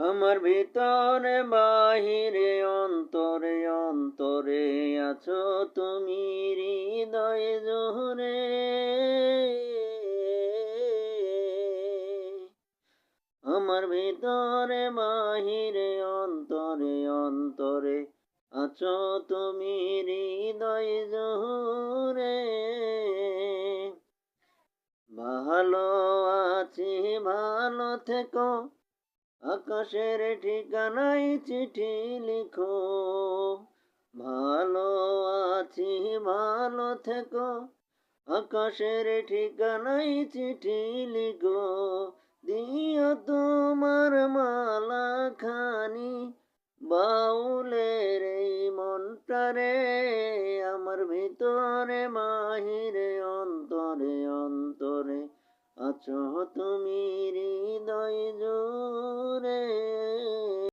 আমার ভিতরে বাহিরে অন্তরে অন্তরে আছো তুমি হৃদয়ে জোরে। আমার ভিতরে বাহিরে অন্তরে অন্তরে আছো তুমি হৃদয়ে জোরে। ভালো আছি ভালো থেকো, আকাশের ঠিকানায় চিঠি লিখো। ভালো আছি ভালো থেকো, আকাশের ঠিকানায় চিঠি লিখো। দিও তো